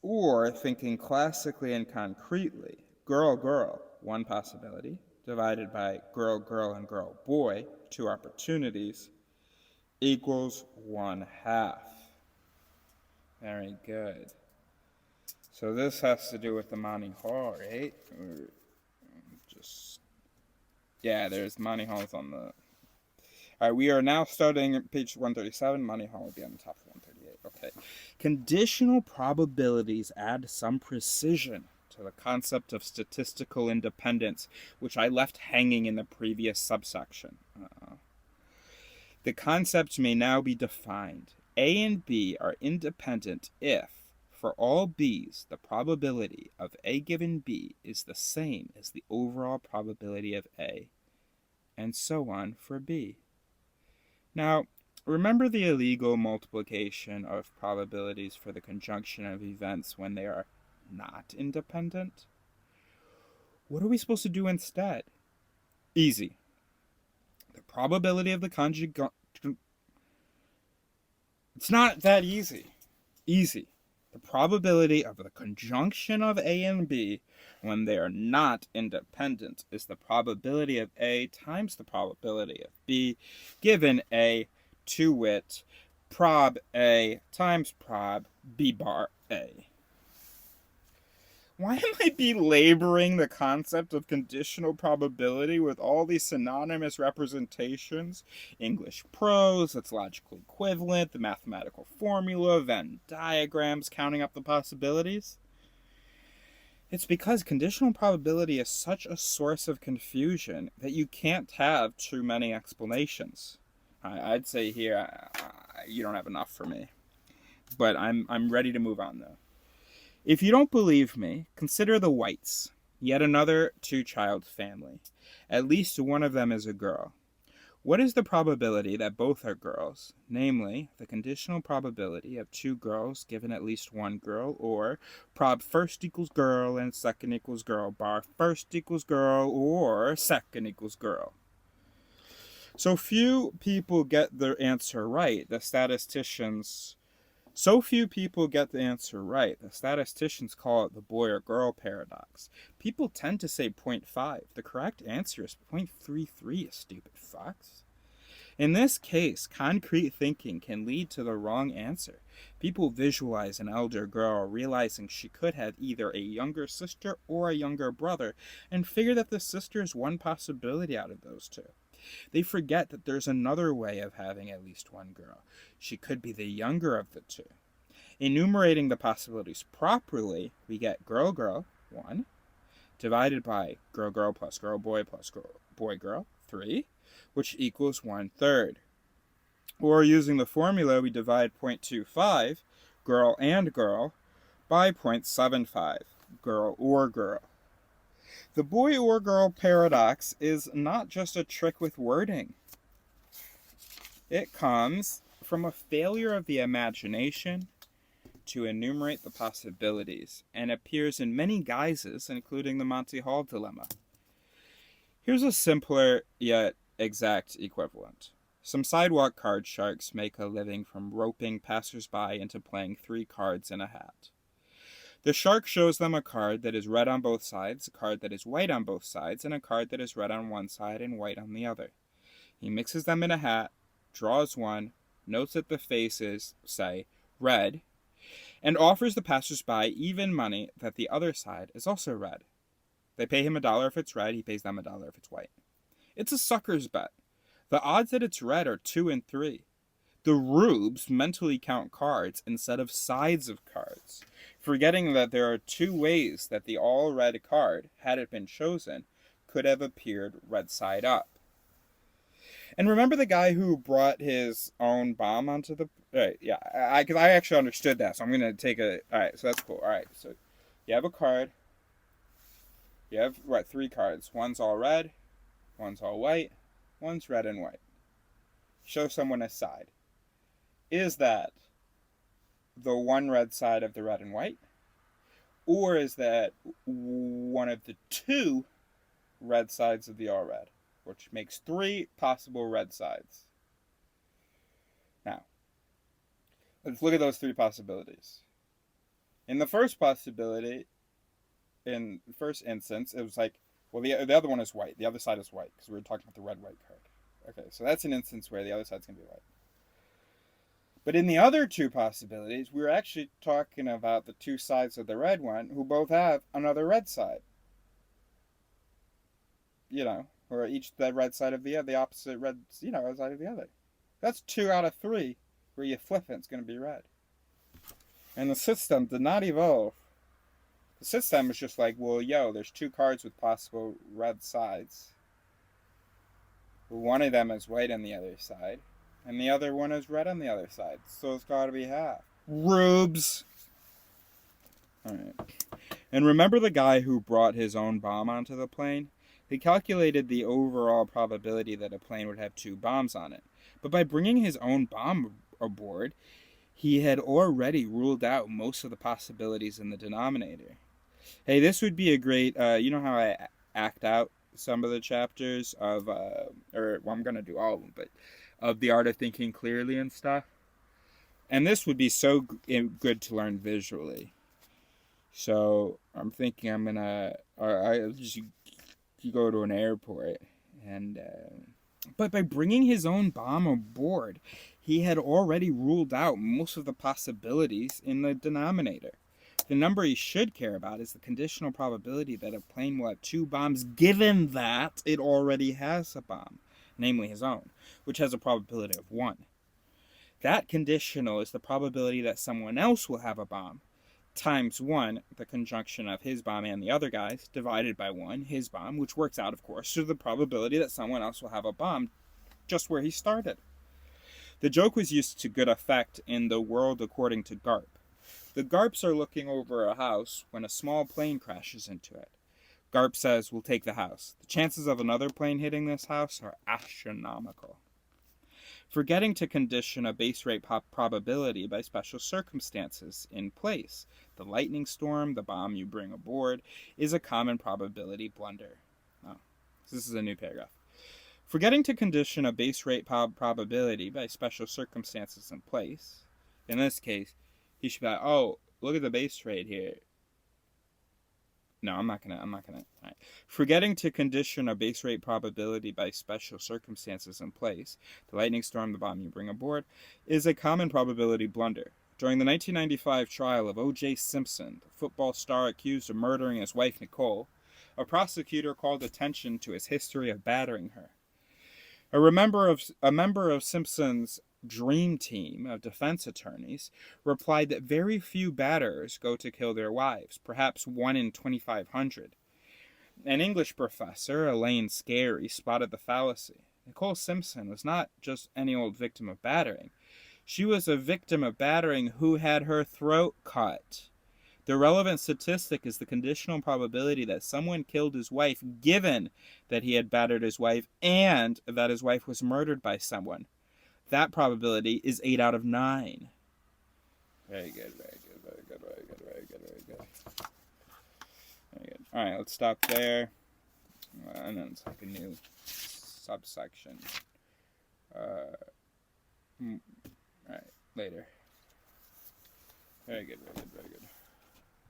Or thinking classically and concretely, girl, girl, one possibility, divided by girl, girl, and girl, boy, two opportunities, equals 1/2. Very good. So this has to do with the Monty Hall, right? Or just, yeah, there's Monty Hall's on the... All right, we are now starting at page 137. Monty Hall will be on the top of 138. Okay. Conditional probabilities add some precision to the concept of statistical independence, which I left hanging in the previous subsection. The concept may now be defined. A and B are independent if, for all B's, the probability of A given B is the same as the overall probability of A, and so on for B. Now, remember the illegal multiplication of probabilities for the conjunction of events when they are not independent? What are we supposed to do instead? Easy. The probability of the conjugate... It's not that easy. Easy. The probability of the conjunction of A and B when they are not independent is the probability of A times the probability of B, given A, to wit, prob A times prob B bar A. Why am I belaboring the concept of conditional probability with all these synonymous representations? English prose, its logical equivalent, the mathematical formula, Venn diagrams counting up the possibilities? It's because conditional probability is such a source of confusion that you can't have too many explanations. I'd say here, you don't have enough for me. But I'm ready to move on, though. If you don't believe me, consider the Whites, yet another two-child family. At least one of them is a girl. What is the probability that both are girls? Namely, the conditional probability of two girls given at least one girl, or prob first equals girl and second equals girl, bar first equals girl, or second equals girl. So few people get their answer right, the statisticians call it the boy or girl paradox. People tend to say 0.5. The correct answer is 0.33, you stupid fucks. In this case, concrete thinking can lead to the wrong answer. People visualize an elder girl realizing she could have either a younger sister or a younger brother, and figure that the sister is one possibility out of those two. They forget that there's another way of having at least one girl. She could be the younger of the two. Enumerating the possibilities properly, we get girl, girl, 1, divided by girl, girl plus girl, boy plus girl, boy, girl, 3, which equals 1/3. Or using the formula, we divide 0.25, girl and girl, by 0.75, girl or girl. The boy or girl paradox is not just a trick with wording. It comes from a failure of the imagination to enumerate the possibilities, and appears in many guises, including the Monty Hall dilemma. Here's a simpler yet exact equivalent. Some sidewalk card sharks make a living from roping passersby into playing 3 cards in a hat. The shark shows them a card that is red on both sides, a card that is white on both sides, and a card that is red on one side and white on the other. He mixes them in a hat, draws one, notes that the faces say red, and offers the passersby even money that the other side is also red. They pay him $1 if it's red, he pays them $1 if it's white. It's a sucker's bet. The odds that it's red are 2 and 3. The rubes mentally count cards instead of sides of cards, forgetting that there are 2 ways that the all-red card, had it been chosen, could have appeared red side up. And remember the guy who brought his own bomb onto the... Right, yeah, because I actually understood that, so I'm going to take a... Alright, so that's cool. Alright, so you have a card. You have, 3 cards. One's all red, one's all white, one's red and white. Show someone a side. Is that the one red side of the red and white? Or is that one of the 2 red sides of the all red? Which makes 3 possible red sides. Now, let's look at those 3 possibilities. In the first possibility, in the first instance, it was like, well, the other one is white. The other side is white, because we were talking about the red-white card. Okay, so that's an instance where the other side's going to be white. But in the other two possibilities, we were actually talking about the two sides of the red one who both have another red side. You know, or each the red side of the opposite red, side of the other. That's 2 out of 3 where you flip it, it's going to be red. And the system did not evolve. The system was just like, well, there's 2 cards with possible red sides. One of them is white on the other side, and the other one is red on the other side. So it's got to be half. Rubes! Alright. And remember the guy who brought his own bomb onto the plane? He calculated the overall probability that a plane would have 2 bombs on it. But by bringing his own bomb aboard, he had already ruled out most of the possibilities in the denominator. Hey, this would be a great, you know how I act out some of the chapters of, I'm going to do all of them, but of the art of thinking clearly and stuff. And this would be so good to learn visually. So I'm thinking I'm going to, you go to an airport, and but by bringing his own bomb aboard, he had already ruled out most of the possibilities in the denominator. The number he should care about is the conditional probability that a plane will have 2 bombs, given that it already has a bomb, namely his own, which has a probability of 1. That conditional is the probability that someone else will have a bomb, times 1, the conjunction of his bomb and the other guy's, divided by 1, his bomb, which works out, of course, to the probability that someone else will have a bomb just where he started. The joke was used to good effect in The World According to Garp. The Garps are looking over a house when a small plane crashes into it. Garp says, "We'll take the house. The chances of another plane hitting this house are astronomical." Forgetting to condition a base rate probability by special circumstances in place, the lightning storm, the bomb you bring aboard, is a common probability blunder. Oh, this is a new paragraph. Forgetting to condition a base rate probability by special circumstances in place, in this case, he should be like, oh, look at the base rate here. No, I'm not gonna. All right. Forgetting to condition a base rate probability by special circumstances in place, the lightning storm, the bomb you bring aboard, is a common probability blunder. During the 1995 trial of O.J. Simpson, the football star accused of murdering his wife Nicole, a prosecutor called attention to his history of battering her. A member of Simpson's dream team of defense attorneys replied that very few batterers go to kill their wives, perhaps 1 in 2,500. An English professor, Elaine Scarry, spotted the fallacy. Nicole Simpson was not just any old victim of battering. She was a victim of battering who had her throat cut. The relevant statistic is the conditional probability that someone killed his wife, given that he had battered his wife and that his wife was murdered by someone. That probability is 8 out of 9. Very good, very good, very good, very good, very good, very good. Very good. All right, let's stop there. And then it's like a new subsection. All right, later. Very good, very good, very good.